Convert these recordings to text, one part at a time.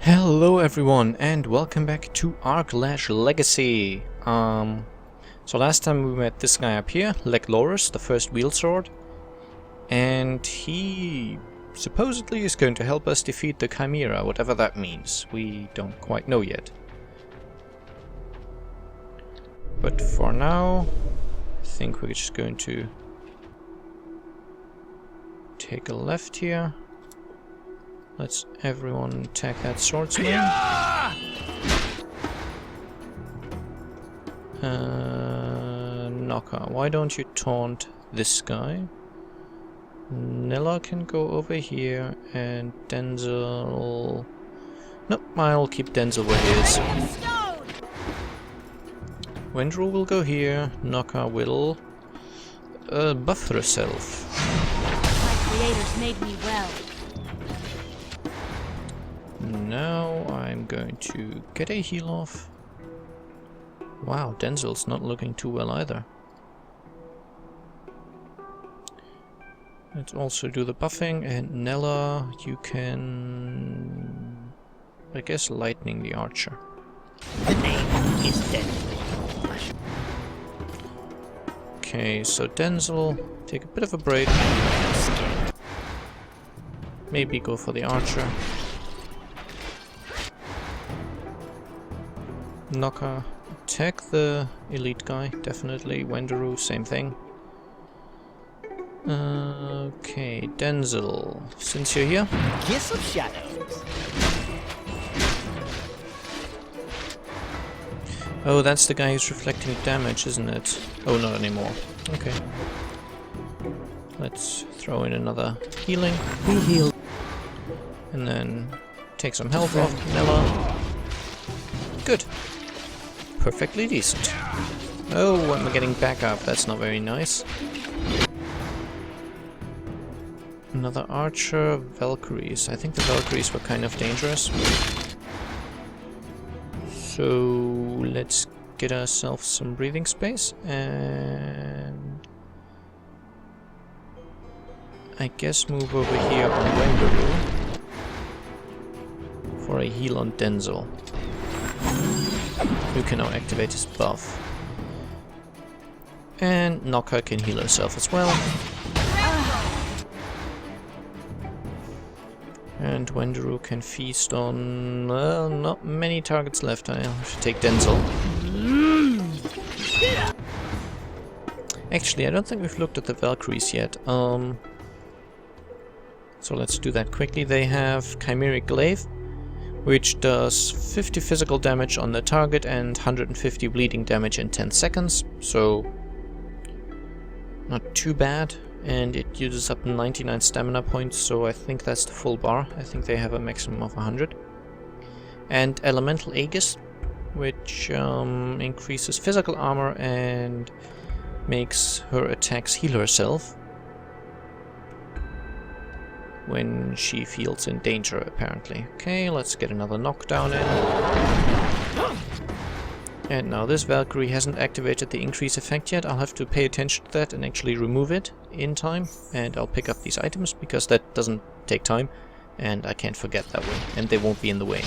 Hello everyone and welcome back to Aarklash Legacy. So last time we met this guy up here, Leglorus, the first wheel sword, and he supposedly is going to help us defeat the Chimera, whatever that means. We don't quite know yet. But for now, I think we're just going to take a left here. Let's everyone attack that swordsman. Knocker, why don't you taunt this guy? Nella can go over here, and Denzel... Nope, I'll keep Denzel where he is. Wendru will go here, Knocker will buff herself. My creators made me well. Now I'm going to get a heal off. Wow, Denzel's not looking too well either. Let's also do the buffing, and Nella, you can... I guess lightning the archer. The name is Denzel. Okay, so Denzel, take a bit of a break. Maybe go for the archer. Knocker, attack the elite guy, definitely. Wenderu, same thing. Okay, Denzel, since you're here. Kiss of shadows. Oh, that's the guy who's reflecting damage, isn't it? Oh, not anymore. Okay. Let's throw in another healing. Be healed. And then take some health off Nella. Good. Perfectly decent. Oh, I'm getting back up. That's not very nice. Another archer, Valkyries. I think the Valkyries were kind of dangerous. So let's get ourselves some breathing space, and I guess move over here on Wenderu for a heal on Denzel, who can now activate his buff. And Knocker can heal herself as well. And Wenderu can feast on... not many targets left. I have to take Denzel. Actually, I don't think we've looked at the Valkyries yet. So let's do that quickly. They have Chimeric Glaive, which does 50 physical damage on the target and 150 bleeding damage in 10 seconds. So, not too bad. And it uses up 99 stamina points, so I think that's the full bar. I think they have a maximum of 100. And Elemental Aegis, which increases physical armor and makes her attacks heal herself when she feels in danger, apparently. Okay, let's get another knockdown in. And now this Valkyrie hasn't activated the increase effect yet. I'll have to pay attention to that and actually remove it in time. And I'll pick up these items because that doesn't take time. And I can't forget that way. And they won't be in the way.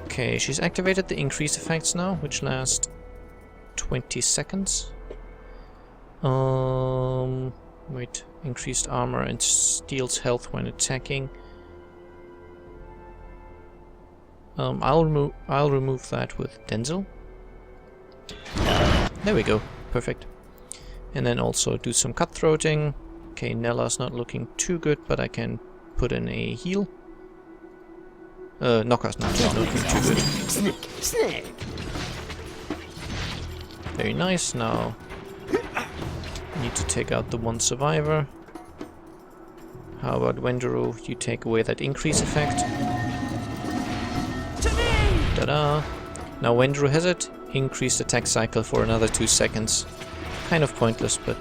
Okay, she's activated the increase effects now, which last 20 seconds. Wait, increased armor and steals health when attacking. I'll remove that with Denzel. There we go, perfect. And then also do some cutthroating. Okay, Nella's not looking too good, but I can put in a heal. Knocker's not looking too good. Very nice. Now need to take out the one survivor. How about Wenderu? You take away that increase effect. Ta-da! Now Wenderu has it. Increased attack cycle for another 2 seconds. Kind of pointless, but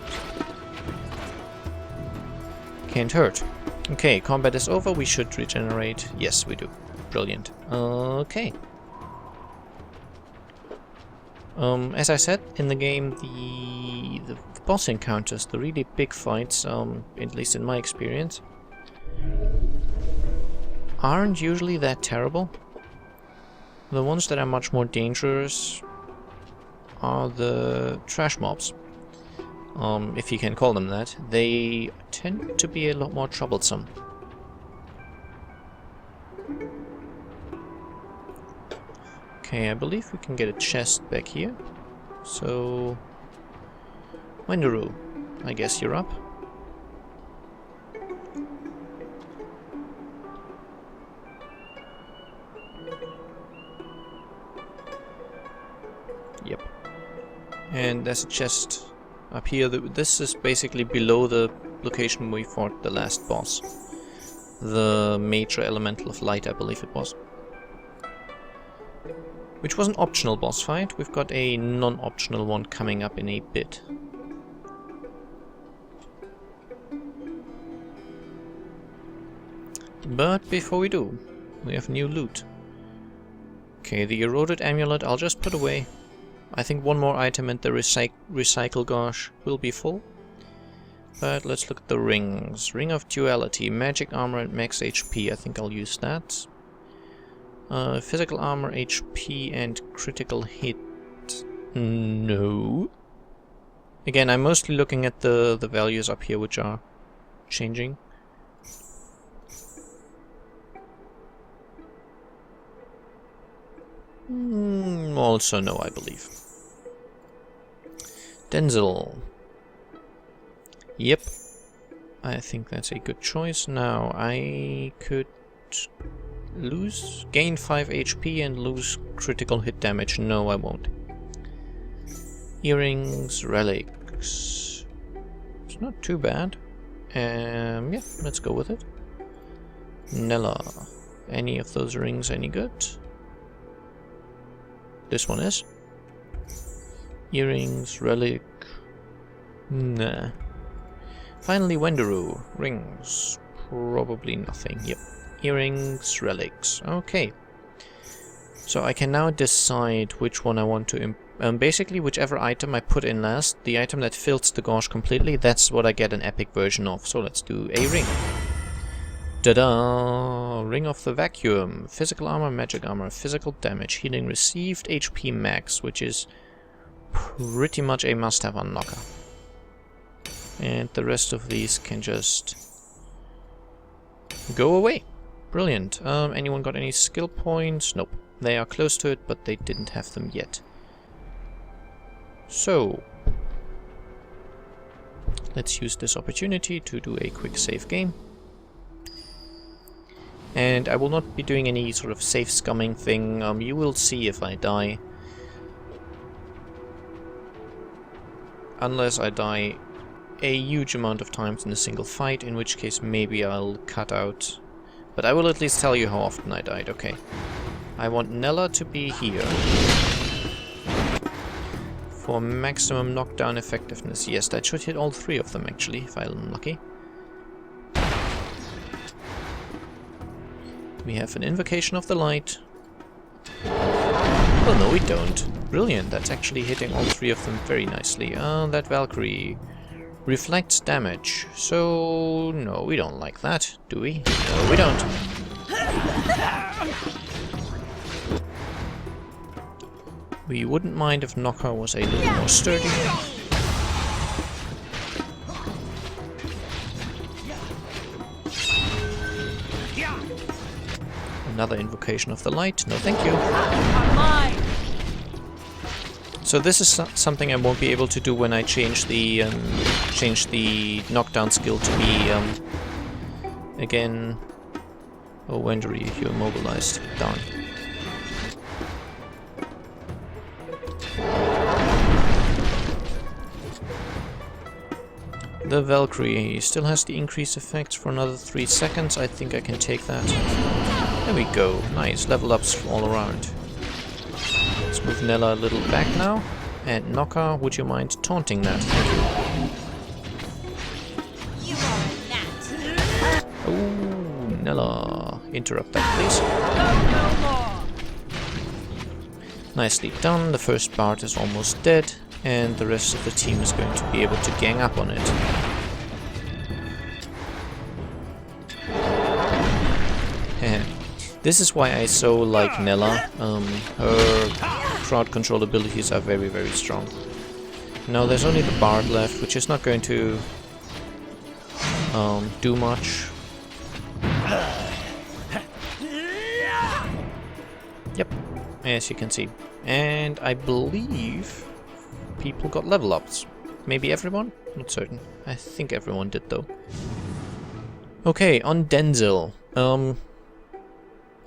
can't hurt. Okay, combat is over. We should regenerate. Yes, we do. Brilliant. Okay. As I said, in the game, the boss encounters, the really big fights, at least in my experience, aren't usually that terrible. The ones that are much more dangerous are the trash mobs. If you can call them that. They tend to be a lot more troublesome. Okay, I believe we can get a chest back here. So... Wendaru, I guess you're up. Yep. And there's a chest up here. This is basically below the location we fought the last boss. The major elemental of light, I believe it was. Which was an optional boss fight. We've got a non-optional one coming up in a bit. But before we do, we have new loot. Okay, the eroded amulet I'll just put away. I think one more item and the recycle gauge will be full. But let's look at the rings. Ring of Duality, magic armor and max HP. I think I'll use that. Physical armor, HP and critical hit. No. Again, I'm mostly looking at the values up here which are changing. Also no, I believe. Denzel. Yep. I think that's a good choice. Now, I could gain 5 HP and lose critical hit damage. No, I won't. Earrings, relics. It's not too bad. Yeah, let's go with it. Nella. Any of those rings any good? This one is. Earrings, relic. Nah. Finally, Wendaru. Rings. Probably nothing. Yep. Earrings, relics. Okay. So I can now decide which one I want to... basically, whichever item I put in last, the item that fills the gauge completely, that's what I get an epic version of. So let's do a ring. Ta-da! Ring of the Vacuum. Physical armor, magic armor, physical damage, healing received, HP max, which is pretty much a must-have unlocker. And the rest of these can just go away. Brilliant. Anyone got any skill points? Nope. They are close to it, but they didn't have them yet. So, let's use this opportunity to do a quick save game. And I will not be doing any sort of safe scumming thing. You will see if I die. Unless I die a huge amount of times in a single fight, in which case maybe I'll cut out. But I will at least tell you how often I died. Okay. I want Nella to be here. For maximum knockdown effectiveness. Yes, that should hit all 3 of them actually, if I'm lucky. We have an Invocation of the Light. Well, no, we don't. Brilliant, that's actually hitting all 3 of them very nicely. That Valkyrie reflects damage. So, no, we don't like that, do we? No, we don't. We wouldn't mind if Knocker was a little more sturdy. Another Invocation of the Light. No, thank you. So this is something I won't be able to do when I change the knockdown skill to be again. Oh, Wendaru, you're immobilized. Darn. The Valkyrie still has the increased effects for another 3 seconds. I think I can take that. There we go. Nice. Level ups all around. Let's move Nella a little back now. And Knocker, would you mind taunting that? Thank you. Oh, Nella. Interrupt that, please. Nicely done. The first Bard is almost dead. And the rest of the team is going to be able to gang up on it. This is why I so like Nella. Her crowd control abilities are very, very strong. Now there's only the Bard left, which is not going to do much. Yep, as you can see. And I believe people got level ups. Maybe everyone? Not certain. I think everyone did though. Okay, on Denzil.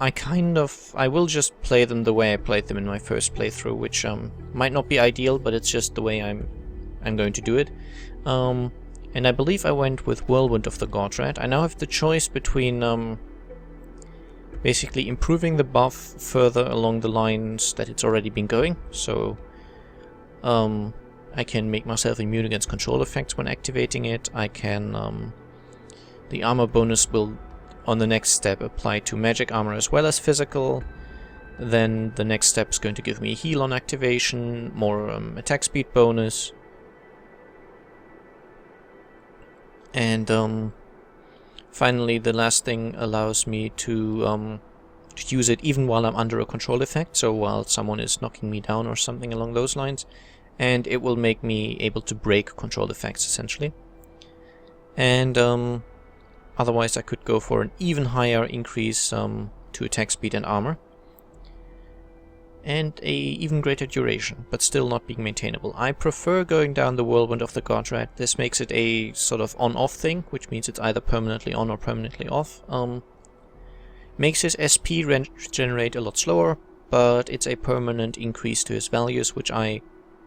I will just play them the way I played them in my first playthrough, which might not be ideal, but it's just the way I'm going to do it. And I believe I went with Whirlwind of the Godrat. I now have the choice between basically improving the buff further along the lines that it's already been going. So I can make myself immune against control effects when activating it. I can the armor bonus will on the next step apply to magic armor as well as physical. Then the next step is going to give me a heal on activation, more attack speed bonus. And finally the last thing allows me to use it even while I'm under a control effect, so while someone is knocking me down or something along those lines. And it will make me able to break control effects essentially. And otherwise I could go for an even higher increase to attack speed and armor. And a even greater duration, but still not being maintainable. I prefer going down the Whirlwind of the Godrat. This makes it a sort of on-off thing, which means it's either permanently on or permanently off. Makes his SP regenerate a lot slower, but it's a permanent increase to his values, which I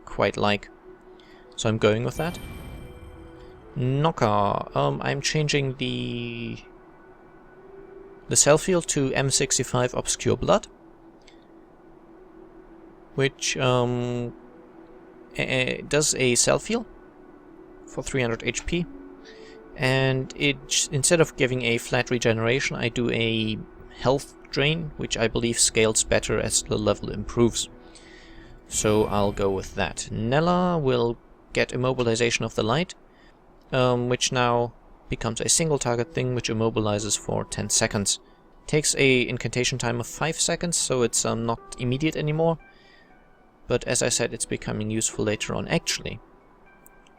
quite like. So I'm going with that. Knocker. I'm changing the self-heal to M65 Obscure Blood, which does a self-heal for 300 HP, and it instead of giving a flat regeneration, I do a health drain, which I believe scales better as the level improves. So I'll go with that. Nella will get Immobilization of the Light, which now becomes a single target thing, which immobilizes for 10 seconds. Takes a incantation time of 5 seconds, so it's not immediate anymore. But as I said, it's becoming useful later on. Actually,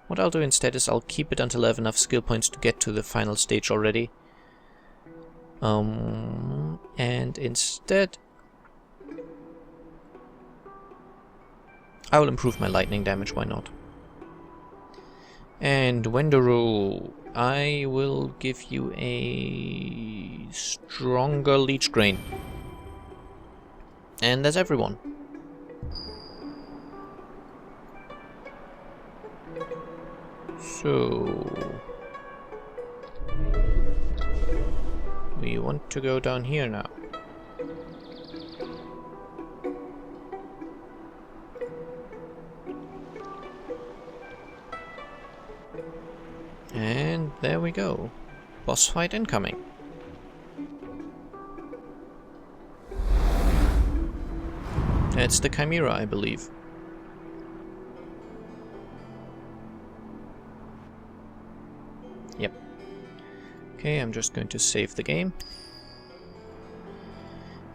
what I'll do instead is I'll keep it until I have enough skill points to get to the final stage already. And instead I will improve my lightning damage, why not? And Wendoru, I will give you a stronger Leech Grain. And that's everyone. So we want to go down here now. And there we go. Boss fight incoming. It's the Chimera, I believe. Yep. Okay, I'm just going to save the game.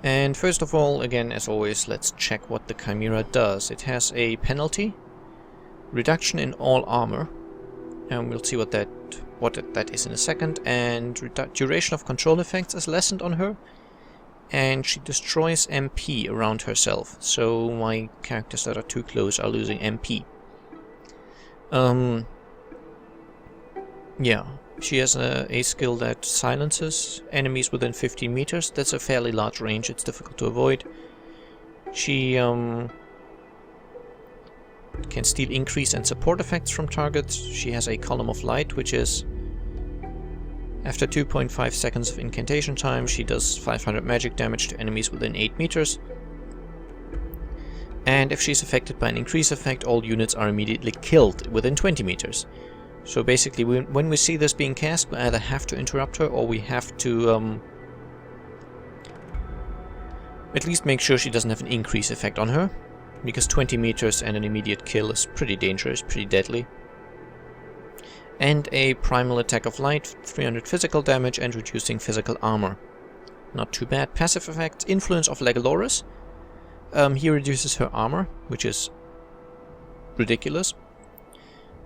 And first of all, again, as always, let's check what the Chimera does. It has a penalty, reduction in all armor, and we'll see what that is in a second, and duration of control effects is lessened on her, and she destroys MP around herself, so my characters that are too close are losing MP. Yeah, she has a skill that silences enemies within 15 meters. That's a fairly large range, it's difficult to avoid. She can steal increase and support effects from targets. She has a column of light, which is after 2.5 seconds of incantation time, she does 500 magic damage to enemies within 8 meters. And if she's affected by an increase effect, all units are immediately killed within 20 meters. So basically, when we see this being cast, we either have to interrupt her, or we have to at least make sure she doesn't have an increase effect on her, because 20 meters and an immediate kill is pretty dangerous, pretty deadly. And a primal attack of light, 300 physical damage and reducing physical armor. Not too bad. Passive effect, Influence of Legolas. He reduces her armor, which is ridiculous.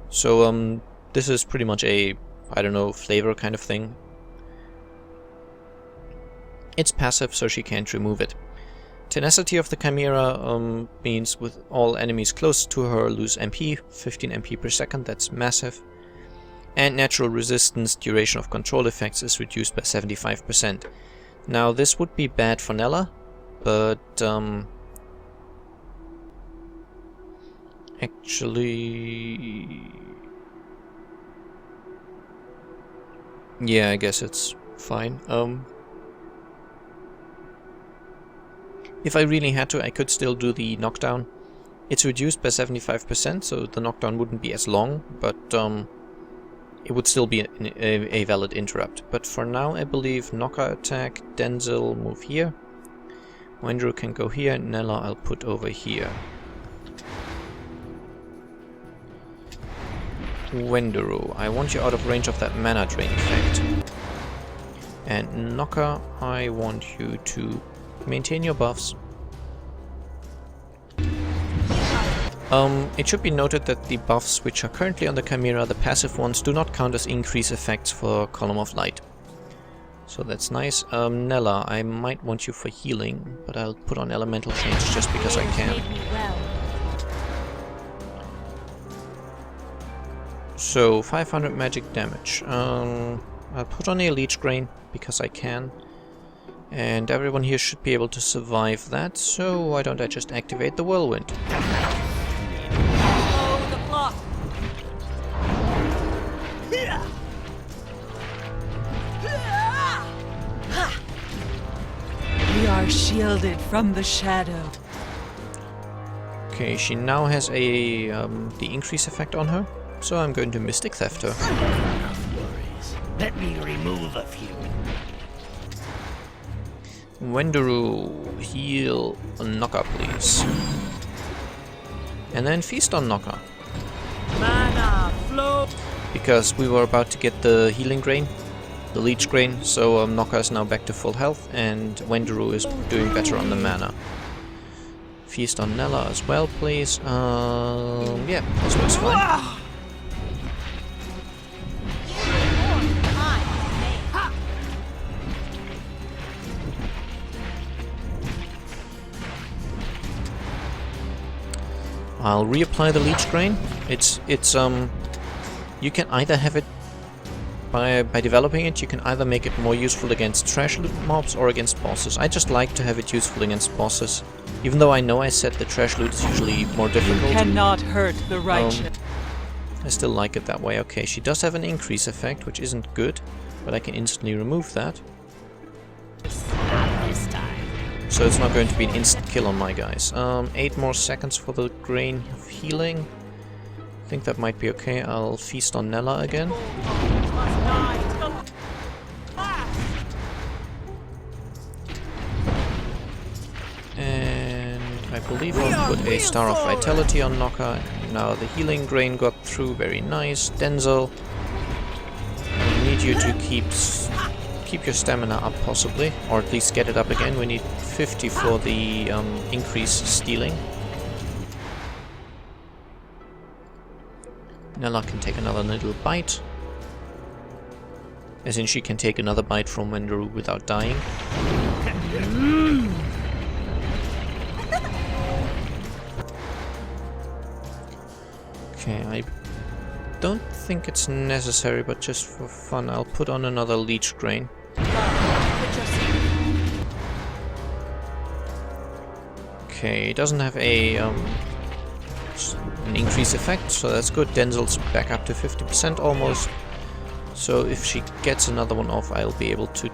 So this is pretty much a, I don't know, flavor kind of thing. It's passive, so she can't remove it. Tenacity of the Chimera means with all enemies close to her lose MP, 15 MP per second, that's massive. And natural resistance, duration of control effects is reduced by 75%. Now this would be bad for Nella, but actually, yeah, I guess it's fine. If I really had to, I could still do the knockdown. It's reduced by 75%, so the knockdown wouldn't be as long, but it would still be a valid interrupt. But for now, I believe knocker attack, Denzel move here. Wendiru can go here, Nella I'll put over here. Wendiru, I want you out of range of that mana drain effect. And Knocker, I want you to maintain your buffs. It should be noted that the buffs which are currently on the Chimera, the passive ones, do not count as increase effects for Column of Light. So that's nice. Nella, I might want you for healing, but I'll put on Elemental Change just because I can. So 500 magic damage. I'll put on a Leech Grain because I can. And everyone here should be able to survive that, so why don't I just activate the Whirlwind? We are shielded from the shadow. Okay, she now has a the increase effect on her, so I'm going to Mystic Theft her. Enough worries. Let me remove a few. Wendiru, heal on Knocker, please. And then feast on Knocker. Mana flow. Because we were about to get the healing grain, the leech grain, so Knocker is now back to full health, and Wendiru is doing better on the mana. Feast on Nella as well, please. Yeah, this looks fine. I'll reapply the leech grain. It's you can either have it by developing it, you can either make it more useful against trash loot mobs or against bosses. I just like to have it useful against bosses, even though I know I said the trash loot is usually more difficult. You cannot hurt the righteous. I still like it that way. Okay, she does have an increase effect, which isn't good, but I can instantly remove that. Not this time. So it's not going to be an instant kill on my guys. 8 more seconds for the grain of healing. I think that might be okay. I'll feast on Nella again. And I believe I'll put a Star of Vitality on Knocker. Now the healing grain got through, very nice. Denzel, I need you to keep your stamina up possibly, or at least get it up again. We need 50 for the increase stealing. Nella can take another little bite. As in she can take another bite from Wendiru without dying. Okay, I don't think it's necessary, but just for fun I'll put on another leech grain. Okay, it doesn't have a an increase effect, so that's good. Denzel's back up to 50% almost. So if she gets another one off, I'll be able to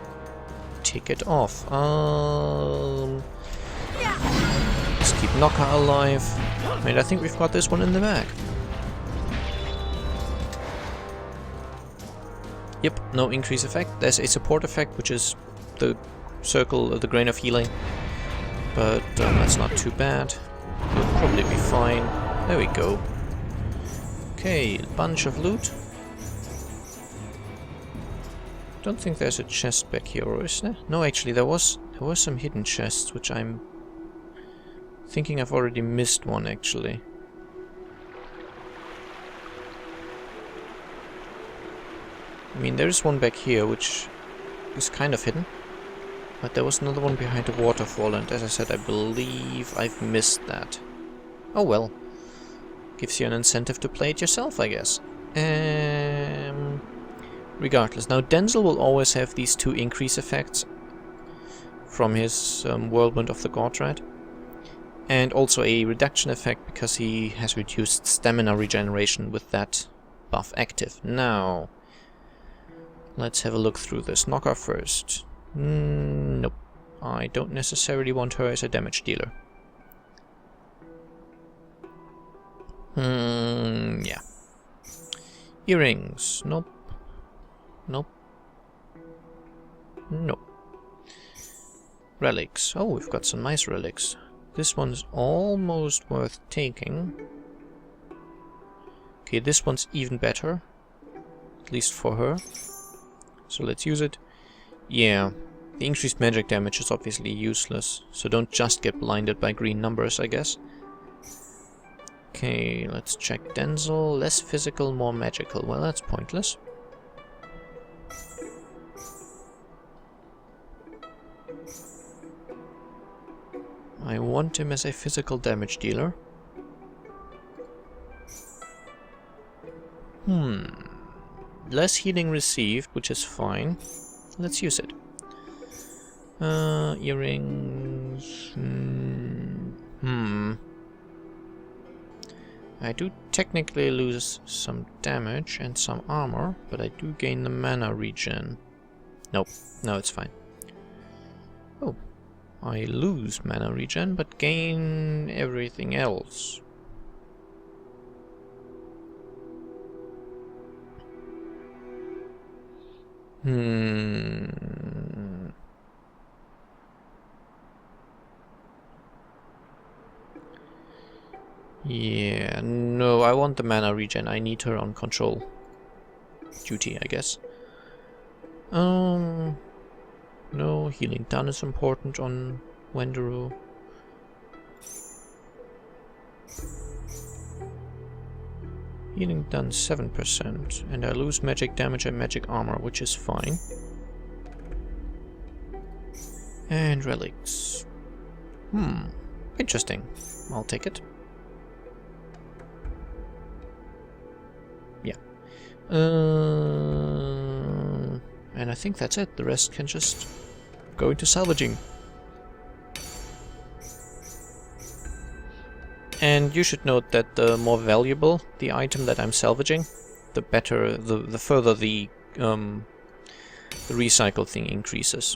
take it off. Let's keep Knocker alive. I mean, I think we've got this one in the bag. Yep, no increase effect. There's a support effect, which is the circle of the grain of healing. But that's not too bad. We'll probably be fine. There we go. Okay, bunch of loot. Don't think there's a chest back here, or is there? No, actually, there was some hidden chests, which I'm thinking I've already missed one, actually. I mean, there is one back here, which is kind of hidden. But there was another one behind the waterfall, and as I said, I believe I've missed that. Oh well. Gives you an incentive to play it yourself, I guess. Regardless. Now, Denzel will always have these two increase effects from his Whirlwind of the God-Rat. And also a reduction effect because he has reduced stamina regeneration with that buff active. Now, let's have a look through this. Knocker first. Nope. I don't necessarily want her as a damage dealer. Yeah. Earrings. Nope. Nope. Nope. Relics. Oh, we've got some nice relics. This one's almost worth taking. Okay, this one's even better. At least for her. So let's use it. Yeah, the increased magic damage is obviously useless, so don't just get blinded by green numbers, I guess. Okay, let's check Denzel. Less physical, more magical. Well, that's pointless. I want him as a physical damage dealer. Less healing received, which is fine. Let's use it. Earrings... I do technically lose some damage and some armor, but I do gain the mana regen. Nope. No, it's fine. Oh. I lose mana regen, but gain everything else. Yeah, no, I want the mana regen. I need her on control duty, I guess. No, healing done is important on Wendoru. Healing done 7%, and I lose magic damage and magic armor, which is fine. And relics. Interesting. I'll take it. Yeah. And I think that's it. The rest can just go into salvaging. And you should note that the more valuable the item that I'm salvaging, the better, the further the recycle thing increases.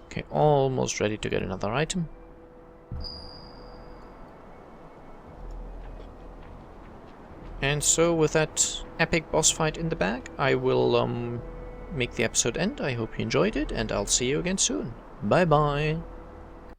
Okay, almost ready to get another item. And so with that epic boss fight in the bag, I will make the episode end. I hope you enjoyed it, and I'll see you again soon. Bye bye!